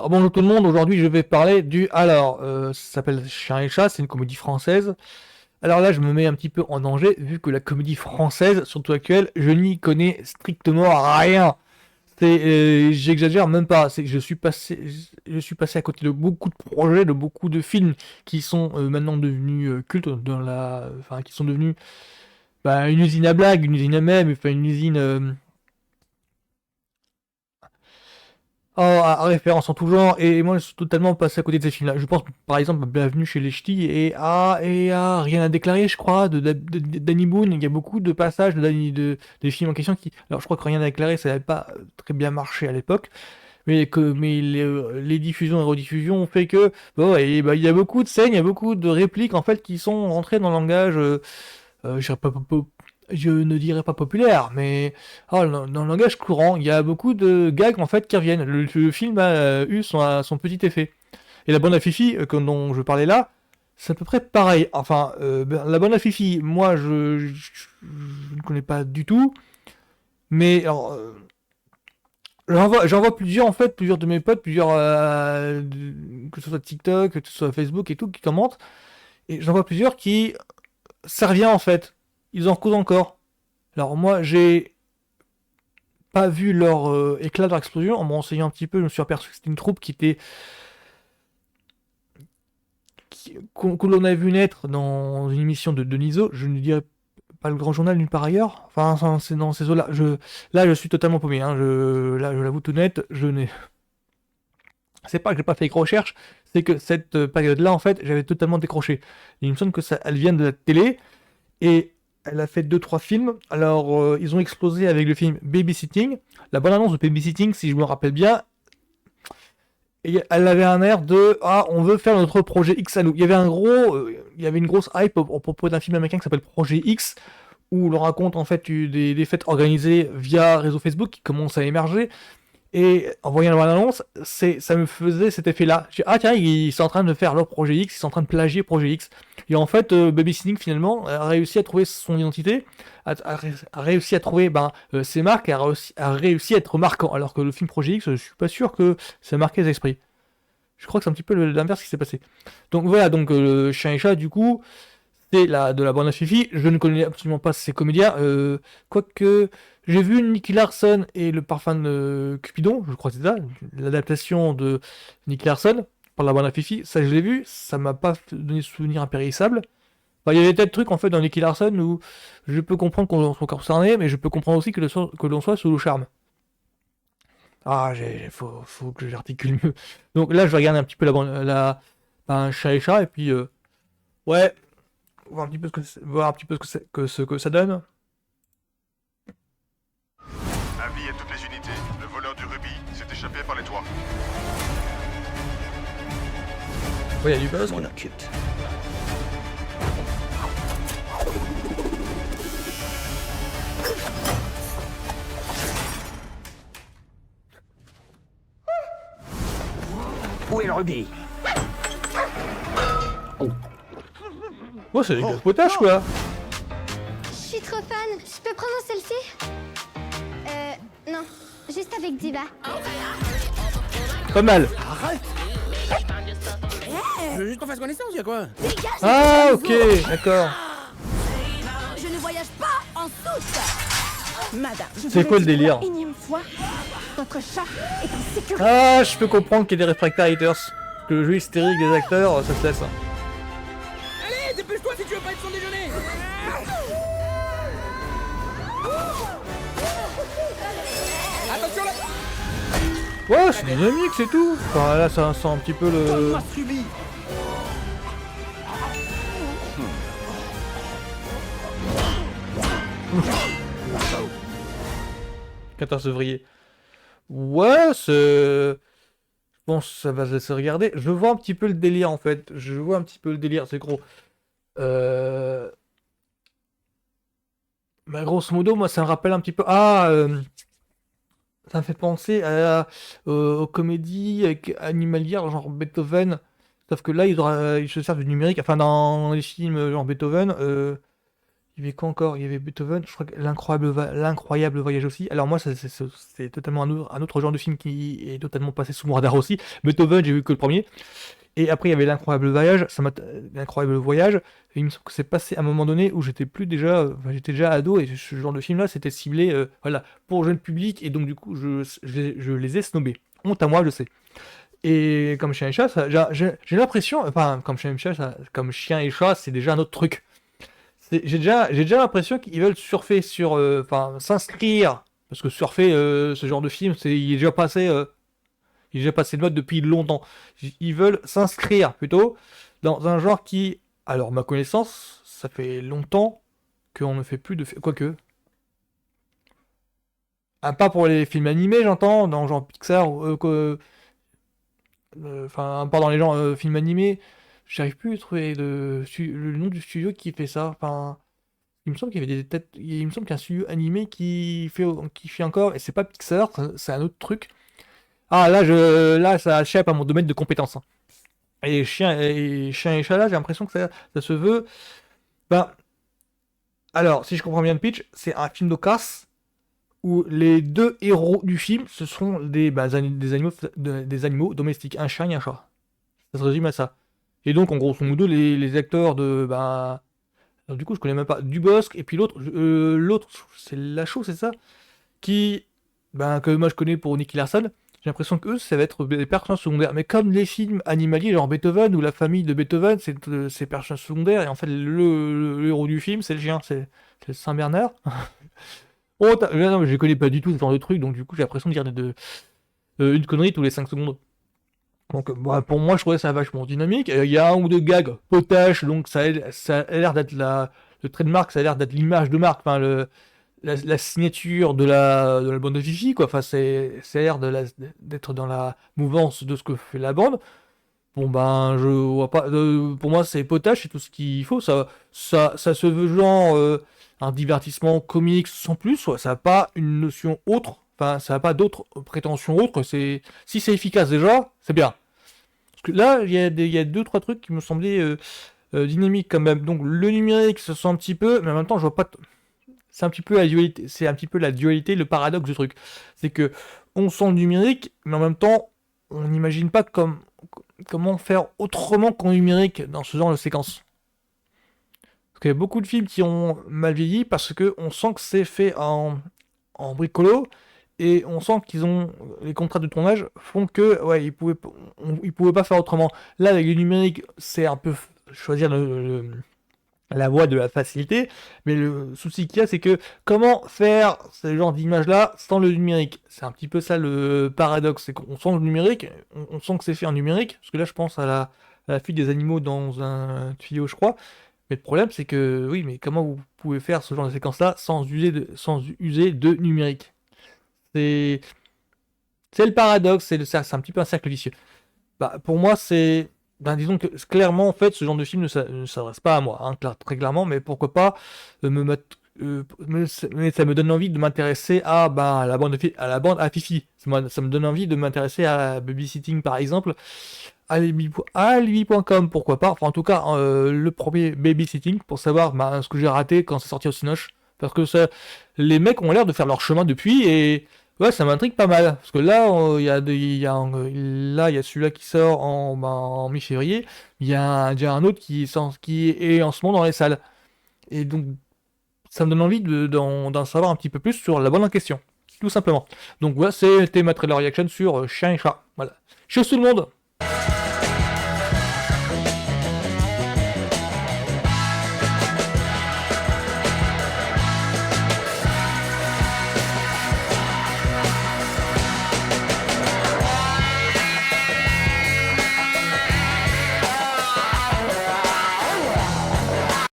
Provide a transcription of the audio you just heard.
Alors, bonjour tout le monde, aujourd'hui je vais parler du... Alors, ça s'appelle Chien et Chat, c'est une comédie française. Alors là, je me mets un petit peu en danger, vu que la comédie française, surtout actuelle, je n'y connais strictement rien. J'exagère même pas, c'est que je suis passé à côté de beaucoup de projets, de beaucoup de films qui sont maintenant devenus cultes, enfin, qui sont devenus une usine à blagues, une usine à mèmes, enfin une usine... à référence en tout genre, et moi je suis totalement passé à côté de ces films-là. Je pense par exemple à Bienvenue chez les Ch'tis et à Rien à déclarer, je crois, de Danny Boone. Il y a beaucoup de passages des films en question qui. Alors je crois que Rien à déclarer ça n'avait pas très bien marché à l'époque, mais les diffusions et rediffusions ont fait que. Bon, et, bah, il y a beaucoup de scènes, il y a beaucoup de répliques en fait qui sont rentrées dans le langage. Je dirais pas, je ne dirais pas populaire, mais dans le langage courant, il y a beaucoup de gags en fait qui reviennent. Le film a eu son petit effet. Et la bande à Fifi, dont je parlais là, c'est à peu près pareil. Enfin, la bande à Fifi, moi je ne connais pas du tout, mais alors, j'en vois plusieurs en fait, plusieurs de mes potes, que ce soit TikTok, que ce soit Facebook et tout, qui commentent. Et j'en vois plusieurs qui, ça revient en fait. Ils en causent encore. Alors moi, j'ai pas vu leur éclat, leur explosion. En me renseignant un petit peu, je me suis aperçu que c'était une troupe que l'on a vu naître dans une émission de Deniso. Je ne dirais pas le grand journal nulle part ailleurs. Enfin, c'est dans ces eaux-là. Là, je suis totalement paumé. Hein. Là, je l'avoue tout net, je n'ai. C'est pas que j'ai pas fait de recherche, c'est que cette période-là, en fait, j'avais totalement décroché. Il me semble que ça, elle vient de la télé. Et elle a fait deux trois films. Alors, ils ont explosé avec le film Babysitting. La bonne annonce de Babysitting, si je me rappelle bien, elle avait un air de on veut faire notre projet X à nous. Il y avait une grosse hype au propos d'un film américain qui s'appelle Projet X, où l'on raconte en fait des fêtes organisées via réseau Facebook qui commencent à émerger. Et en voyant la bande-annonce, ça me faisait cet effet-là. J'ai dit, ah tiens, ils sont en train de faire leur projet X, ils sont en train de plagier projet X. Et en fait, Babysitting finalement a réussi à trouver son identité, a réussi à trouver ses marques, et a réussi à être marquant. Alors que le film projet X, je suis pas sûr que ça marqué les esprits. Je crois que c'est un petit peu l'inverse qui s'est passé. Donc voilà, donc Chien et Chat, du coup, c'est de la bande à Fifi. Je ne connais absolument pas ces comédiens. Quoique, j'ai vu Nicky Larson et le parfum de Cupidon, je crois que c'est ça, l'adaptation de Nicky Larson par la bande à Fifi. Ça, je l'ai vu, ça m'a pas donné de souvenir impérissable. Enfin, il y avait des tas de trucs en fait dans Nicky Larson où je peux comprendre qu'on soit concerné, mais je peux comprendre aussi que l'on soit sous le charme. Ah, faut que j'articule mieux. Donc là, je vais regarder un petit peu Chat et Chat, et puis, ouais, voir un petit peu ce que ça donne. Avis à toutes les unités, le voleur du rubis s'est échappé par les toits. Ouais, il y a du buzz. Je m'en occupe. Où est le rubis? Ouais, c'est des gros potages, quoi. Je suis trop fan. Je peux prendre celle-ci? Non. Juste avec Diva. Pas mal. Arrête! Je veux juste qu'on fasse connaissance, y'a quoi? Ah, ok, d'accord. Je ne voyage pas en soute. Madame, C'est quoi le délire? énième fois, votre chat est en sécurité. Ah, je peux comprendre qu'il y ait des refractaires haters. Que le jeu hystérique des acteurs, ça se laisse. Hein. Allez, dépêche-toi si tu veux pas être son déjeuner! Attention là! Ouais, c'est dynamique, c'est tout. Enfin, là, ça sent un petit peu le. Donne-moi ce rubis! 14 février. Ouais, c'est. Bon, ça va se laisser regarder. Je vois un petit peu le délire en fait. Je vois un petit peu le délire, c'est gros. Euh... Grosso modo, moi ça me rappelle un petit peu. Ça me fait penser aux comédies animalières, genre Beethoven. Sauf que là, ils se servent du numérique. Enfin, dans les films genre Beethoven, Il y avait quoi encore? Il y avait Beethoven, je crois que l'incroyable voyage aussi. Alors moi, c'est totalement un autre genre de film qui est totalement passé sous mon radar aussi. Beethoven, j'ai vu que le premier. Et après, il y avait l'incroyable voyage. Et il me semble que c'est passé à un moment donné où j'étais déjà ado et ce genre de film-là, c'était ciblé, voilà, pour jeune public. Et donc du coup, je les ai snobés. Honte à moi, je sais. Et comme chien et chat, j'ai l'impression, enfin, comme chien et chat, comme chien et chat, c'est déjà un autre truc. J'ai déjà l'impression qu'ils veulent surfer sur, enfin, s'inscrire, parce que surfer ce genre de film, il est déjà passé de mode depuis longtemps. Ils veulent s'inscrire plutôt dans un genre qui, alors ma connaissance, ça fait longtemps qu'on ne fait plus de, quoique, à part pour les films animés, j'entends, dans genre Pixar, enfin, à part dans les genres films animés, j'arrive plus à trouver le nom du studio qui fait ça. Enfin, il me semble qu'il y avait des têtes. Il me semble qu'il y a un studio animé qui fait encore, et c'est pas Pixar, c'est un autre truc. Ah là ça échappe à mon domaine de compétences, hein. Et chien et chat là, j'ai l'impression que ça se veut. Ben, alors, si je comprends bien le pitch, c'est un film de casse où les deux héros du film, ce sont des animaux domestiques, un chien et un chat. Ça se résume à ça. Et donc, en grosso modo, les acteurs de. Bah, alors, du coup, je connais même pas. Dubosc, et puis l'autre, c'est Lachaud, c'est ça? Qui. Ben, que moi je connais pour Nicky Larson. J'ai l'impression que eux, ça va être des personnages secondaires. Mais comme les films animaliers, genre Beethoven ou la famille de Beethoven, c'est personnages secondaires. Et en fait, le héros du film, c'est le chien, c'est le Saint-Bernard. Oh, non, mais je connais pas du tout ce genre de truc, donc du coup, j'ai l'impression de dire une connerie tous les 5 secondes. Donc, bah, pour moi, je trouvais ça vachement dynamique. Il y a un ou deux gags potaches, donc ça a l'air d'être le trait de marque, ça a l'air d'être l'image de marque, enfin, la signature de la bande de Fifi, quoi. Enfin, ça a l'air d'être dans la mouvance de ce que fait la bande. Bon, ben, je vois pas. Pour moi, c'est potache, c'est tout ce qu'il faut. Ça se veut genre un divertissement comique sans plus, ouais. Ça n'a pas une notion autre. Enfin, ça n'a pas d'autres prétentions autres. Si c'est efficace déjà, c'est bien. Parce que là, il y a deux, trois trucs qui me semblaient dynamiques quand même. Donc, le numérique se sent un petit peu, mais en même temps, je vois pas. C'est un petit peu la dualité, le paradoxe du truc. C'est que on sent le numérique, mais en même temps, on n'imagine pas comment faire autrement qu'en numérique dans ce genre de séquence. Parce qu'il y a beaucoup de films qui ont mal vieilli parce que on sent que c'est fait en bricolo et on sent qu'ils ont les contrats de tournage font que ouais ils pouvaient pas faire autrement. Là avec le numérique, c'est un peu choisir la voie de la facilité, mais le souci qu'il y a, c'est que comment faire ce genre d'image-là sans le numérique? C'est un petit peu ça le paradoxe, c'est qu'on sent le numérique, on sent que c'est fait en numérique, parce que là je pense à la fuite des animaux dans un tuyau, je crois, mais le problème c'est que, oui, mais comment vous pouvez faire ce genre de séquence-là sans user de numérique? C'est le paradoxe, c'est un petit peu un cercle vicieux. Bah, pour moi, disons que clairement, en fait, ce genre de film ne s'adresse pas à moi, hein, très clairement, mais pourquoi pas mais ça me donne envie de m'intéresser à la bande à Fifi. Ça me donne envie de m'intéresser à Babysitting, par exemple, à Alibi.com, pourquoi pas. Enfin, en tout cas, le premier Babysitting, pour savoir ce que j'ai raté quand c'est sorti au Cinoche. Parce que les mecs ont l'air de faire leur chemin depuis, et ouais, ça m'intrigue pas mal. Parce que là, il y a celui-là qui sort en mi-février. Il y a déjà un autre qui est en ce moment dans les salles. Et donc, ça me donne envie d'en savoir un petit peu plus sur la bande en question. Tout simplement. Donc voilà, c'était ma trailer reaction sur Chien et Chat. Voilà. Ciao tout le monde!